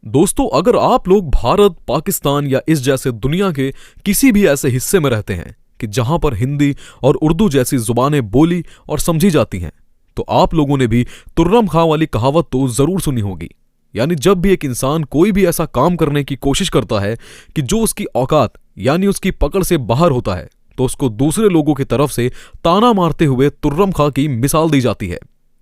दोस्तों, अगर आप लोग भारत, पाकिस्तान या इस जैसे दुनिया के किसी भी ऐसे हिस्से में रहते हैं कि जहां पर हिंदी और उर्दू जैसी जुबानें बोली और समझी जाती हैं, तो आप लोगों ने भी तुर्रम खां वाली कहावत तो जरूर सुनी होगी। यानी जब भी एक इंसान कोई भी ऐसा काम करने की कोशिश करता है कि जो उसकी औकात यानी उसकी पकड़ से बाहर होता है, तो उसको दूसरे लोगों की तरफ से ताना मारते हुए तुर्रम खां की मिसाल दी जाती है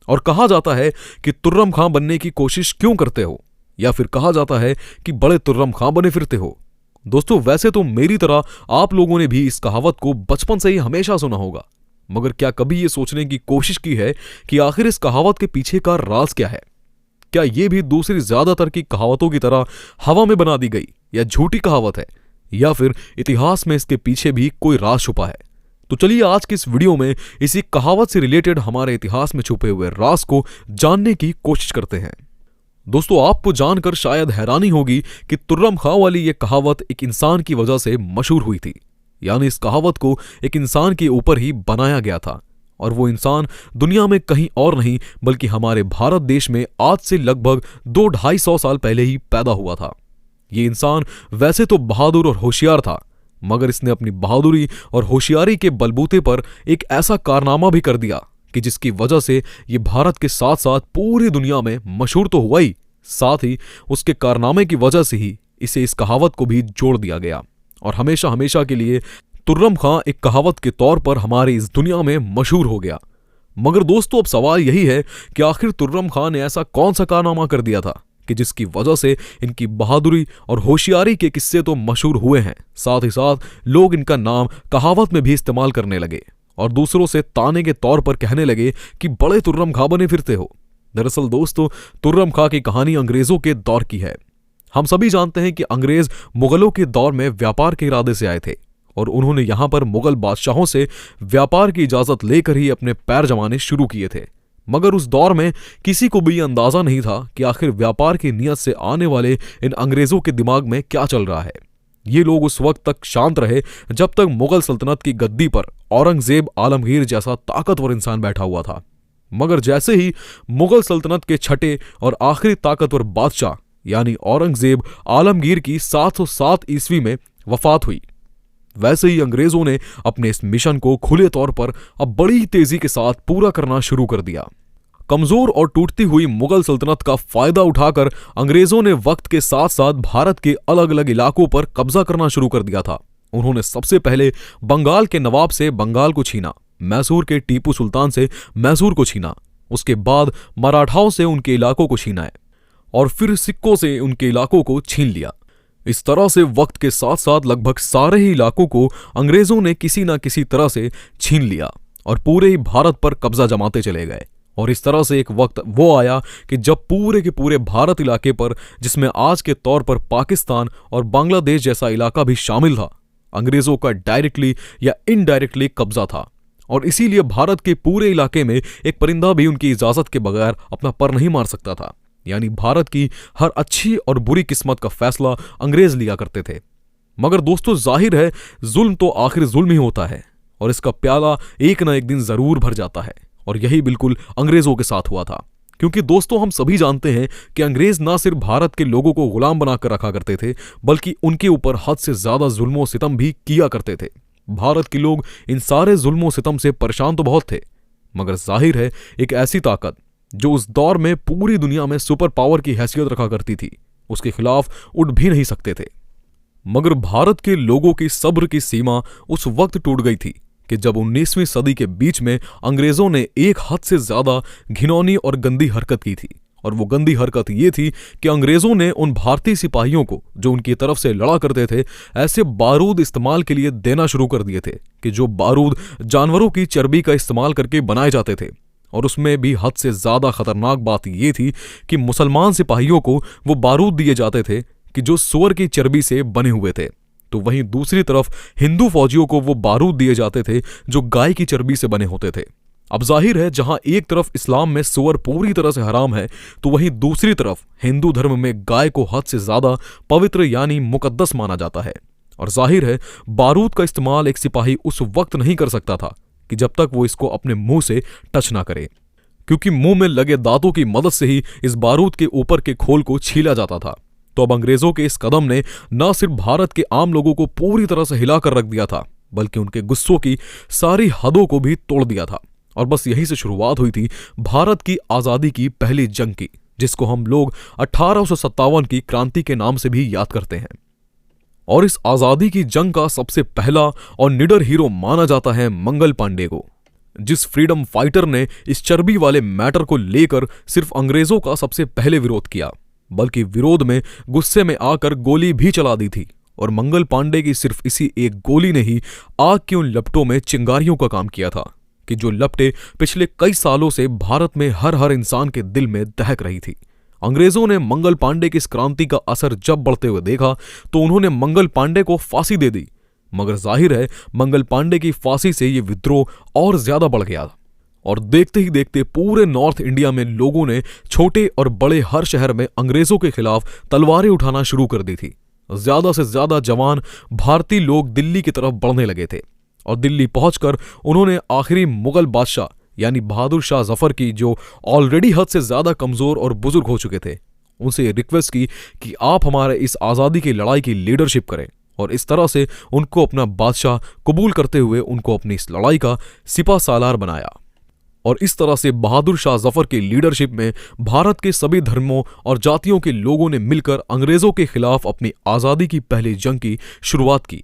और कहा जाता है कि तुर्रम खां बनने की कोशिश क्यों करते हो, या फिर कहा जाता है कि बड़े तुर्रम खां बने फिरते हो। दोस्तों, वैसे तो मेरी तरह आप लोगों ने भी इस कहावत को बचपन से ही हमेशा सुना होगा, मगर क्या कभी ये सोचने की कोशिश की है कि आखिर इस कहावत के पीछे का राज क्या है? क्या ये भी दूसरी ज्यादातर की कहावतों की तरह हवा में बना दी गई या झूठी कहावत है, या फिर इतिहास में इसके पीछे भी कोई राज छुपा है? तो चलिए आज की इस वीडियो में इसी कहावत से रिलेटेड हमारे इतिहास में छुपे हुए राज को जानने की कोशिश करते हैं। दोस्तों, आपको जानकर शायद हैरानी होगी कि तुर्रम खां वाली ये कहावत एक इंसान की वजह से मशहूर हुई थी। यानी इस कहावत को एक इंसान के ऊपर ही बनाया गया था, और वो इंसान दुनिया में कहीं और नहीं बल्कि हमारे भारत देश में आज से लगभग 200-250 साल पहले ही पैदा हुआ था। ये इंसान वैसे तो बहादुर और होशियार था, मगर इसने अपनी बहादुरी और होशियारी के बलबूते पर एक ऐसा कारनामा भी कर दिया कि जिसकी वजह से ये भारत के साथ साथ पूरी दुनिया में मशहूर तो हुआ ही, साथ ही उसके कारनामे की वजह से ही इसे इस कहावत को भी जोड़ दिया गया, और हमेशा हमेशा के लिए तुर्रम खां एक कहावत के तौर पर हमारी इस दुनिया में मशहूर हो गया। मगर दोस्तों, अब सवाल यही है कि आखिर तुर्रम खां ने ऐसा कौन सा कारनामा कर दिया था कि जिसकी वजह से इनकी बहादुरी और होशियारी के किस्से तो मशहूर हुए हैं, साथ ही साथ लोग इनका नाम कहावत में भी इस्तेमाल करने लगे और दूसरों से ताने के तौर पर कहने लगे कि बड़े तुर्रम खां बने फिरते हो। दरअसल दोस्तों, तुर्रम खां की कहानी अंग्रेजों के दौर की है। हम सभी जानते हैं कि अंग्रेज मुगलों के दौर में व्यापार के इरादे से आए थे, और उन्होंने यहां पर मुगल बादशाहों से व्यापार की इजाजत लेकर ही अपने पैर जमाने शुरू किए थे। मगर उस दौर में किसी को भी अंदाजा नहीं था कि आखिर व्यापार की नीयत से आने वाले इन अंग्रेजों के दिमाग में क्या चल रहा है। ये लोग उस वक्त तक शांत रहे जब तक मुगल सल्तनत की गद्दी पर औरंगजेब आलमगीर जैसा ताकतवर इंसान बैठा हुआ था। मगर जैसे ही मुगल सल्तनत के छठे और आखिरी ताकतवर बादशाह यानी औरंगजेब आलमगीर की 707 ईस्वी में वफात हुई, वैसे ही अंग्रेजों ने अपने इस मिशन को खुले तौर पर अब बड़ी तेजी के साथ पूरा करना शुरू कर दिया। कमजोर और टूटती हुई मुगल सल्तनत का फायदा उठाकर अंग्रेजों ने वक्त के साथ साथ भारत के अलग अलग इलाकों पर कब्जा करना शुरू कर दिया था। उन्होंने सबसे पहले बंगाल के नवाब से बंगाल को छीना, मैसूर के टीपू सुल्तान से मैसूर को छीना, उसके बाद मराठाओं से उनके इलाकों को छीना है, और फिर सिक्कों से उनके इलाकों को छीन लिया। इस तरह से वक्त के साथ साथ लगभग सारे ही इलाकों को अंग्रेजों ने किसी न किसी तरह से छीन लिया और पूरे ही भारत पर कब्जा जमाते चले गए। और इस तरह से एक वक्त वो आया कि जब पूरे के पूरे भारत इलाके पर, जिसमें आज के तौर पर पाकिस्तान और बांग्लादेश जैसा इलाका भी शामिल था, अंग्रेजों का डायरेक्टली या इनडायरेक्टली कब्जा था। और इसीलिए भारत के पूरे इलाके में एक परिंदा भी उनकी इजाजत के बगैर अपना पर नहीं मार सकता था। यानी भारत की हर अच्छी और बुरी किस्मत का फैसला अंग्रेज लिया करते थे। मगर दोस्तों, जाहिर है जुल्म तो आखिर जुल्म ही होता है, और इसका प्याला एक ना एक दिन जरूर भर जाता है, और यही बिल्कुल अंग्रेजों के साथ हुआ था। क्योंकि दोस्तों, हम सभी जानते हैं कि अंग्रेज ना सिर्फ भारत के लोगों को गुलाम बनाकर रखा करते थे, बल्कि उनके ऊपर हद से ज्यादा जुल्मों सितम भी किया करते थे। भारत के लोग इन सारे जुल्मों सितम से परेशान तो बहुत थे, मगर जाहिर है एक ऐसी ताकत जो उस दौर में पूरी दुनिया में सुपर पावर की हैसियत रखा करती थी, उसके खिलाफ उठ भी नहीं सकते थे। मगर भारत के लोगों की सब्र की सीमा उस वक्त टूट गई थी कि जब 19वीं सदी के बीच में अंग्रेजों ने एक हद से ज्यादा घिनौनी और गंदी हरकत की थी। और वो गंदी हरकत ये थी कि अंग्रेजों ने उन भारतीय सिपाहियों को जो उनकी तरफ से लड़ा करते थे, ऐसे बारूद इस्तेमाल के लिए देना शुरू कर दिए थे कि जो बारूद जानवरों की चर्बी का इस्तेमाल करके बनाए जाते थे। और उसमें भी हद से ज्यादा खतरनाक बात यह थी कि मुसलमान सिपाहियों को वो बारूद दिए जाते थे कि जो सुअर की चर्बी से बने हुए थे, तो वहीं दूसरी तरफ हिंदू फौजियों को वो बारूद दिए जाते थे जो गाय की चर्बी से बने होते थे। अब जाहिर है जहां एक तरफ इस्लाम में सुअर पूरी तरह से हराम है, तो वहीं दूसरी तरफ हिंदू धर्म में गाय को हद से ज्यादा पवित्र यानी मुकद्दस माना जाता है। और जाहिर है बारूद का इस्तेमाल एक सिपाही उस वक्त नहीं कर सकता था कि जब तक वो इसको अपने मुंह से टच ना करे, क्योंकि मुंह में लगे दांतों की मदद से ही इस बारूद के ऊपर के खोल को छीला जाता था। तो अब अंग्रेजों के इस कदम ने न सिर्फ भारत के आम लोगों को पूरी तरह से हिलाकर रख दिया था, बल्कि उनके गुस्सों की सारी हदों को भी तोड़ दिया था। और बस यहीं से शुरुआत हुई थी भारत की आजादी की पहली जंग की, जिसको हम लोग 1857 की क्रांति के नाम से भी याद करते हैं। और इस आजादी की जंग का सबसे पहला और निडर हीरो माना जाता है मंगल पांडे को, जिस फ्रीडम फाइटर ने इस चर्बी वाले मैटर को लेकर सिर्फ अंग्रेजों का सबसे पहले विरोध किया, बल्कि विरोध में गुस्से में आकर गोली भी चला दी थी। और मंगल पांडे की सिर्फ इसी एक गोली ने ही आग की उन लपटों में चिंगारियों का काम किया था कि जो लपटें पिछले कई सालों से भारत में हर इंसान के दिल में दहक रही थी। अंग्रेजों ने मंगल पांडे की इस क्रांति का असर जब बढ़ते हुए देखा तो उन्होंने मंगल पांडे को फांसी दे दी, मगर जाहिर है मंगल पांडे की फांसी से यह विद्रोह और ज्यादा बढ़ गया और देखते ही देखते पूरे नॉर्थ इंडिया में लोगों ने छोटे और बड़े हर शहर में अंग्रेजों के खिलाफ तलवारें उठाना शुरू कर दी थी। ज्यादा से ज्यादा जवान भारतीय लोग दिल्ली की तरफ बढ़ने लगे थे और दिल्ली पहुंचकर उन्होंने आखिरी मुगल बादशाह यानी बहादुर शाह जफर की, जो ऑलरेडी हद से ज्यादा कमजोर और बुजुर्ग हो चुके थे, उनसे रिक्वेस्ट की कि आप हमारे इस आजादी की लड़ाई की लीडरशिप करें। और इस तरह से उनको अपना बादशाह कबूल करते हुए उनको अपनी इस लड़ाई का सिपा सालार बनाया। और इस तरह से बहादुर शाह जफर की लीडरशिप में भारत के सभी धर्मों और जातियों के लोगों ने मिलकर अंग्रेजों के खिलाफ अपनी आजादी की पहली जंग की शुरुआत की।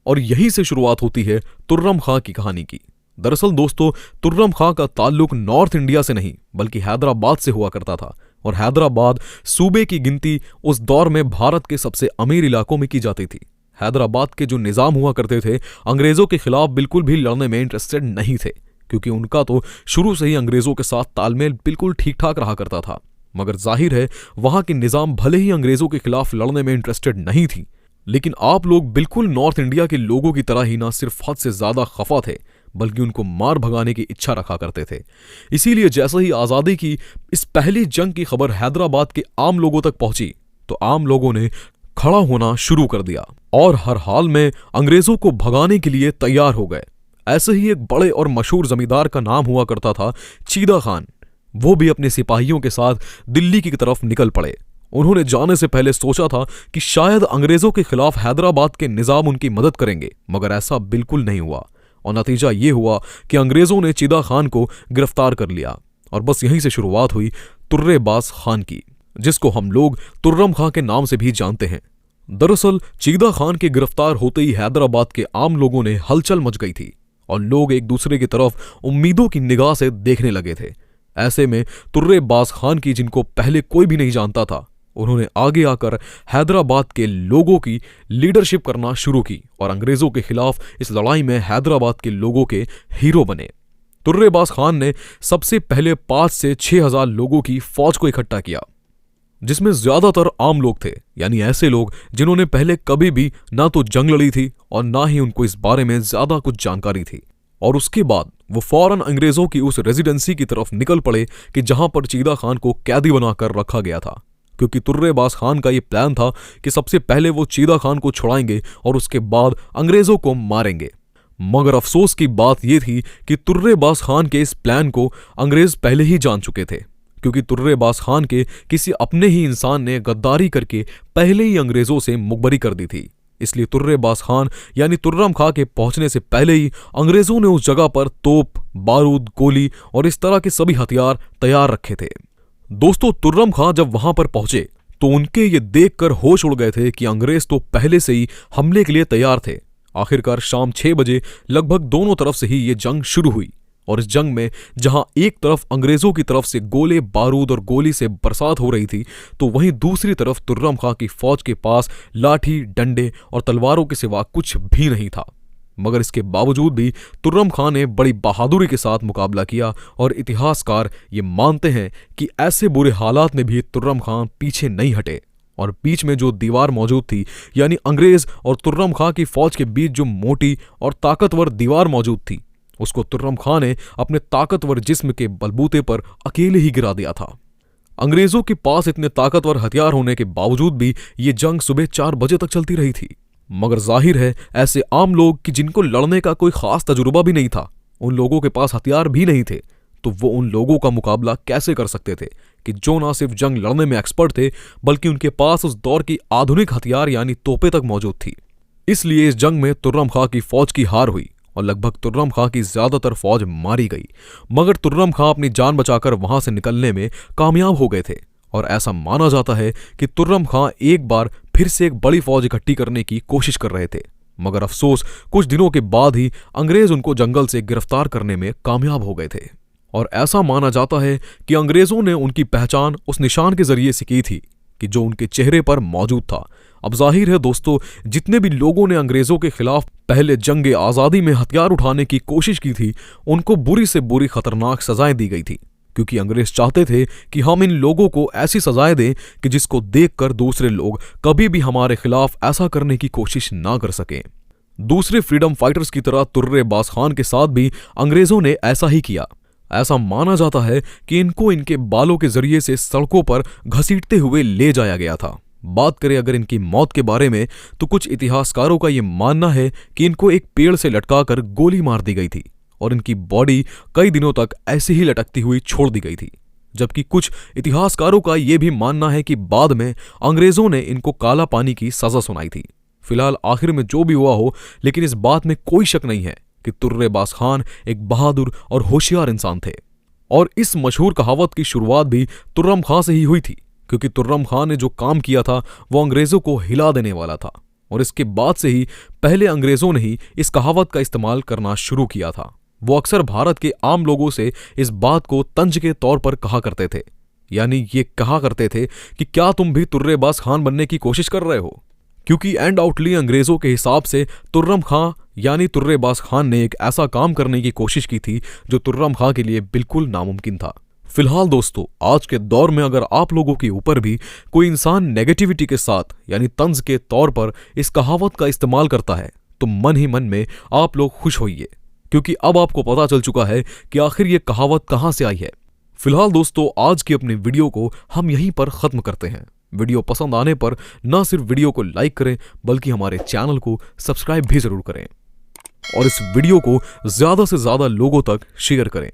और यहीं से शुरुआत होती है तुर्रम खां की कहानी की। दरअसल दोस्तों, तुर्रम खां का ताल्लुक नॉर्थ इंडिया से नहीं बल्कि हैदराबाद से हुआ करता था। और हैदराबाद सूबे की गिनती उस दौर में भारत के सबसे अमीर इलाकों में की जाती थी। हैदराबाद के जो निजाम हुआ करते थे अंग्रेजों के खिलाफ बिल्कुल भी लड़ने में इंटरेस्टेड नहीं थे, क्योंकि उनका तो शुरू से ही अंग्रेजों के साथ तालमेल बिल्कुल ठीक ठाक रहा करता था। मगर जाहिर है वहां की निजाम भले ही अंग्रेजों के खिलाफ लड़ने में इंटरेस्टेड नहीं थी, लेकिन आप लोग बिल्कुल नॉर्थ इंडिया के लोगों की तरह ही ना सिर्फ हद से ज्यादा खफा थे, बल्कि उनको मार भगाने की इच्छा रखा करते थे। इसीलिए जैसे ही आजादी की इस पहली जंग की खबर हैदराबाद के आम लोगों तक पहुंची तो आम लोगों ने खड़ा होना शुरू कर दिया और हर हाल में अंग्रेजों को भगाने के लिए तैयार हो गए। ऐसे ही एक बड़े और मशहूर जमींदार का नाम हुआ करता था चीदा खान। वो भी अपने सिपाहियों के साथ दिल्ली की तरफ निकल पड़े। उन्होंने जाने से पहले सोचा था कि शायद अंग्रेजों के खिलाफ हैदराबाद के निजाम उनकी मदद करेंगे, मगर ऐसा बिल्कुल नहीं हुआ और नतीजा ये हुआ कि अंग्रेजों ने चीदा खान को गिरफ्तार कर लिया। और बस यहीं से शुरुआत हुई तुर्रेबाज खान की, जिसको हम लोग तुर्रम खां के नाम से भी जानते हैं। दरअसल चीदा खान के गिरफ्तार होते ही हैदराबाद के आम लोगों ने हलचल मच गई थी और लोग एक दूसरे की तरफ उम्मीदों की निगाह से देखने लगे थे। ऐसे में तुर्रेबाज खान की, जिनको पहले कोई भी नहीं जानता था, उन्होंने आगे आकर हैदराबाद के लोगों की लीडरशिप करना शुरू की और अंग्रेजों के खिलाफ इस लड़ाई में हैदराबाद के लोगों के हीरो बने। तुर्रेबाज खान ने सबसे पहले 5 से 6 हजार लोगों की फौज को इकट्ठा किया, जिसमें ज्यादातर आम लोग थे, यानी ऐसे लोग जिन्होंने पहले कभी भी ना तो जंग लड़ी थी और ना ही उनको इस बारे में ज्यादा कुछ जानकारी थी। और उसके बाद वो फौरन अंग्रेजों की उस रेजिडेंसी की तरफ निकल पड़े कि जहां पर चीदा खान को कैदी बनाकर रखा गया था, क्योंकि तुर्रेबाज खान का ये प्लान था कि सबसे पहले वो चीदा खान को छुड़ाएंगे और उसके बाद अंग्रेजों को मारेंगे। मगर अफसोस की बात यह थी कि तुर्रेबाज खान के इस प्लान को अंग्रेज पहले ही जान चुके थे, क्योंकि तुर्रेबाज खान के किसी अपने ही इंसान ने गद्दारी करके पहले ही अंग्रेजों से मुखबरी कर दी थी। इसलिए तुर्रेबाज खान यानी तुर्रम खां के पहुंचने से पहले ही अंग्रेजों ने उस जगह पर तोप, बारूद, गोली और इस तरह के सभी हथियार तैयार रखे थे। दोस्तों, तुर्रम खां जब वहां पर पहुंचे तो उनके ये देखकर होश उड़ गए थे कि अंग्रेज तो पहले से ही हमले के लिए तैयार थे। आखिरकार शाम 6 बजे लगभग दोनों तरफ से ही ये जंग शुरू हुई और इस जंग में जहां एक तरफ अंग्रेजों की तरफ से गोले, बारूद और गोली से बरसात हो रही थी, तो वहीं दूसरी तरफ तुर्रम खां की फौज के पास लाठी, डंडे और तलवारों के सिवा कुछ भी नहीं था। मगर इसके बावजूद भी तुर्रम खां ने बड़ी बहादुरी के साथ मुकाबला किया और इतिहासकार ये मानते हैं कि ऐसे बुरे हालात में भी तुर्रम खां पीछे नहीं हटे और बीच में जो दीवार मौजूद थी, यानी अंग्रेज और तुर्रम खां की फौज के बीच जो मोटी और ताकतवर दीवार मौजूद थी, उसको तुर्रम खां ने अपने ताकतवर जिस्म के बलबूते पर अकेले ही गिरा दिया था। अंग्रेजों के पास इतने ताकतवर हथियार होने के बावजूद भी ये जंग सुबह 4 बजे तक चलती रही थी। मगर जाहिर है ऐसे आम लोग कि जिनको लड़ने का कोई खास तजुर्बा भी नहीं था, उन लोगों के पास हथियार भी नहीं थे, तो वो उन लोगों का मुकाबला कैसे कर सकते थे कि जो ना सिर्फ जंग लड़ने में एक्सपर्ट थे बल्कि उनके पास उस दौर की आधुनिक हथियार यानी तोपें तक मौजूद थी। इसलिए इस जंग में तुर्रम खां की फौज की हार हुई और लगभग तुर्रम खां की ज्यादातर फौज मारी गई, मगर तुर्रम खां अपनी जान बचाकर वहां से निकलने में कामयाब हो गए थे और ऐसा माना जाता है कि तुर्रम खां एक बार फिर से एक बड़ी फौज इकट्ठी करने की कोशिश कर रहे थे। मगर अफसोस कुछ दिनों के बाद ही अंग्रेज उनको जंगल से गिरफ्तार करने में कामयाब हो गए थे और ऐसा माना जाता है कि अंग्रेजों ने उनकी पहचान उस निशान के जरिए से की थी कि जो उनके चेहरे पर मौजूद था। अब जाहिर है दोस्तों, जितने भी लोगों ने अंग्रेजों के खिलाफ पहले जंग आजादी में हथियार उठाने की कोशिश की थी उनको बुरी से बुरी खतरनाक सजाएं दी गई थी, क्योंकि अंग्रेज चाहते थे कि हम इन लोगों को ऐसी सजाएं दें कि जिसको देखकर दूसरे लोग कभी भी हमारे खिलाफ ऐसा करने की कोशिश ना कर सकें। दूसरे फ्रीडम फाइटर्स की तरह तुर्रेबाज खान के साथ भी अंग्रेजों ने ऐसा ही किया। ऐसा माना जाता है कि इनको इनके बालों के जरिए से सड़कों पर घसीटते हुए ले जाया गया था। बात करें अगर इनकी मौत के बारे में तो कुछ इतिहासकारों का यह मानना है कि इनको एक पेड़ से लटकाकर गोली मार दी गई थी और इनकी बॉडी कई दिनों तक ऐसे ही लटकती हुई छोड़ दी गई थी, जबकि कुछ इतिहासकारों का यह भी मानना है कि बाद में अंग्रेजों ने इनको काला पानी की सजा सुनाई थी। फिलहाल आखिर में जो भी हुआ हो, लेकिन इस बात में कोई शक नहीं है कि तुर्रेबाज खान एक बहादुर और होशियार इंसान थे और इस मशहूर कहावत की शुरुआत भी तुर्रम खां से ही हुई थी, क्योंकि तुर्रम खान ने जो काम किया था वो अंग्रेजों को हिला देने वाला था और इसके बाद से ही पहले अंग्रेजों ने ही इस कहावत का इस्तेमाल करना शुरू किया था। वो अक्सर भारत के आम लोगों से इस बात को तंज के तौर पर कहा करते थे, यानी ये कहा करते थे कि क्या तुम भी तुर्रेबाज खान बनने की कोशिश कर रहे हो, क्योंकि एंडाउटली अंग्रेजों के हिसाब से तुर्रम खां यानी तुर्रेबाज खान ने एक ऐसा काम करने की कोशिश की थी जो तुर्रम खां के लिए बिल्कुल नामुमकिन था। फिलहाल दोस्तों, आज के दौर में अगर आप लोगों के ऊपर भी कोई इंसान नेगेटिविटी के साथ यानी तंज के तौर पर इस कहावत का इस्तेमाल करता है तो मन ही मन में आप लोग खुश होइए, क्योंकि अब आपको पता चल चुका है कि आखिर ये कहावत कहां से आई है। फिलहाल दोस्तों, आज की अपनी वीडियो को हम यहीं पर खत्म करते हैं। वीडियो पसंद आने पर न सिर्फ वीडियो को लाइक करें बल्कि हमारे चैनल को सब्सक्राइब भी जरूर करें और इस वीडियो को ज्यादा से ज्यादा लोगों तक शेयर करें।